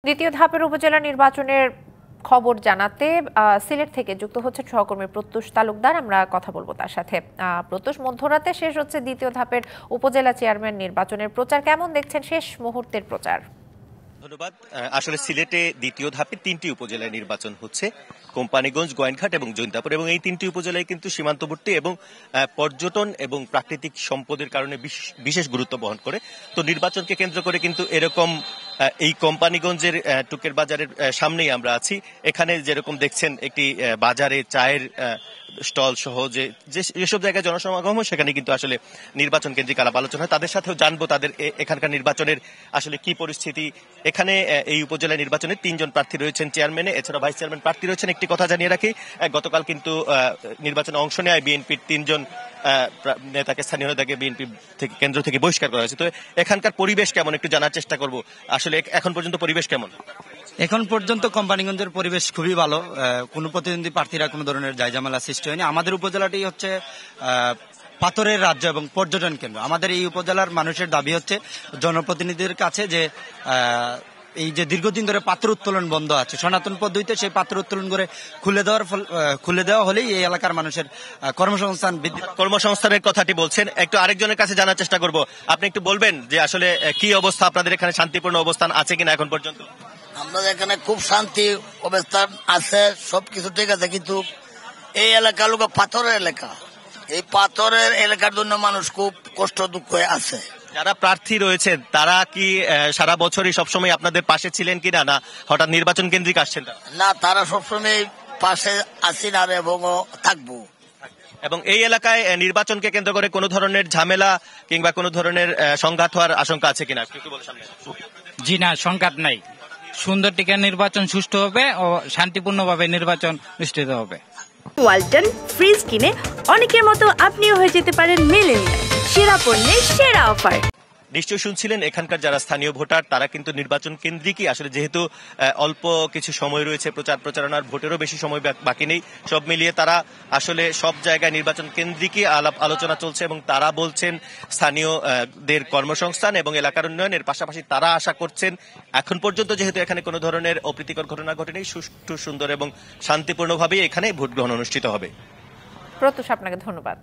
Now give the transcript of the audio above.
দ্বিতীয় ধাপের উপজেলা নির্বাচনের খবর জানাতে সিলেট থেকে যুক্ত হচ্ছে সহকর্মী প্রত্যুষ তালুকদার। আমরা কথা বলবো তার সাথে। প্রত্যুষ, মধ্যরাতে শেষ হচ্ছে দ্বিতীয় ধাপের উপজেলা চেয়ারম্যান নির্বাচনের প্রচার, কেমন দেখছেন শেষ মুহূর্তের প্রচার? ধন্যবাদ। আসলে সিলেটে দ্বিতীয় ধাপে 3টি উপজেলায় নির্বাচন হচ্ছে, কোম্পানিগঞ্জ, গোয়েনঘাট এবং জৈন্তাপুর, এবং এই 3টি উপজেলায় কিন্তু সীমান্তবর্তী এবং পর্যটন এবং প্রাকৃতিক সম্পদের কারণে বিশেষ গুরুত্ব বহন করে। তো নির্বাচনকে কেন্দ্র করে কিন্তু এরকম এই কোম্পানিগঞ্জের টুকের বাজারের সামনেই আমরা আছি। এখানে যেরকম দেখছেন একটি বাজারে চায়ের স্টল সহ যেসব জায়গায় জনসমাগম হয় সেখানে কিন্তু আসলে নির্বাচন কেন্দ্রিক আলাপ আলোচনা হয়। তাদের সাথেও জানবো তাদের এখানকার নির্বাচনের আসলে কি পরিস্থিতি। এখানে এই উপজেলা নির্বাচনে 3জন প্রার্থী রয়েছেন চেয়ারম্যানে, এছাড়া ভাইস চেয়ারম্যান প্রার্থী রয়েছেন। একটি কথা জানিয়ে রাখি, গতকাল কিন্তু নির্বাচনে অংশ নেয় বিএনপির 3জন নেতাকে, স্থানীয় নেতাকে বিএনপি থেকে কেন্দ্র থেকে বহিষ্কার করা হয়েছে। তো এখানকার পরিবেশ কেমন একটু জানার চেষ্টা করব। আসলে এখন পর্যন্ত পরিবেশ কেমন? এখন পর্যন্ত কোম্পানিগঞ্জের পরিবেশ খুবই ভালো, কোনো প্রতিদ্বন্দ্বী প্রার্থীরা কোনো ধরনের জায়জামেলা সৃষ্টি হয়নি। আমাদের উপজেলাটি হচ্ছে পাথরের রাজ্য এবং পর্যটন কেন্দ্র। আমাদের এই উপজেলার মানুষের দাবি হচ্ছে জনপ্রতিনিধিদের কাছে যে এই যে দীর্ঘদিন ধরে পাত্র উত্তোলন বন্ধ আছে সনাতন পদ্ধতিতে, সেই পাত্র উত্তোলন করে খুলে দেওয়া হলেই এই এলাকার মানুষের কর্মসংস্থান বৃদ্ধি। কর্মসংস্থানের কথাটি বলছেন, একটু আরেকজনের কাছে জানার চেষ্টা করব। আপনি একটু বলবেন যে আসলে কি অবস্থা, আপনাদের এখানে শান্তিপূর্ণ অবস্থান আছে কিনা এখন পর্যন্ত? আমাদের এখানে খুব শান্তি অবস্থান আছে, সবকিছু ঠিক আছে, কিন্তু এই এলাকা লোক পাথরের এলাকা, এই পাথরের এলাকার জন্য মানুষ খুব কষ্ট দুঃখ আছে। যারা প্রার্থী রয়েছেন তারা কি সারা বছরই সবসময় আপনাদের পাশে ছিলেন কিনা, না হঠাৎ নির্বাচন কেন্দ্রিক আসছেন? না, তারা সবসময় পাশে আছি না এবং থাকবো। এবং এই এলাকায় নির্বাচনকে কেন্দ্র করে কোনো ধরনের ঝামেলা কিংবা কোনো ধরনের সংঘাত হওয়ার আশঙ্কা আছে কিনা? জি না, সংঘাত নাই। সুন্দর টিকা নির্বাচন সুষ্ঠু হবে ও শান্তিপূর্ণভাবে নির্বাচন অনুষ্ঠিত হবে। ওয়ালটন ফ্রিজ কিনে অনেকের মতো আপনিও হয়ে যেতে পারেন মিলেনিয়াল। সেরা পণ্যের সেরা অফার। নিশ্চয়ই শুনছিলেন, এখানকার যারা স্থানীয় ভোটার তারা কিন্তু নির্বাচন কেন্দ্রিকই আসলে, যেহেতু অল্প কিছু সময় রয়েছে, প্রচারণার ভোটেরও বেশি সময় বাকি নেই, সব মিলিয়ে তারা আসলে সব জায়গায় নির্বাচন কেন্দ্রিকই আলাপ আলোচনা চলছে। এবং তারা বলছেন স্থানীয়দের কর্মসংস্থান এবং এলাকার উন্নয়নের পাশাপাশি তারা আশা করছেন এখন পর্যন্ত যেহেতু এখানে কোনো ধরনের অপ্রীতিকর ঘটনা ঘটেনি, সুষ্ঠু, সুন্দর এবং শান্তিপূর্ণভাবেই এখানে ভোট গ্রহণ অনুষ্ঠিত হবে। প্রত্যুষ, আপনাকে ধন্যবাদ।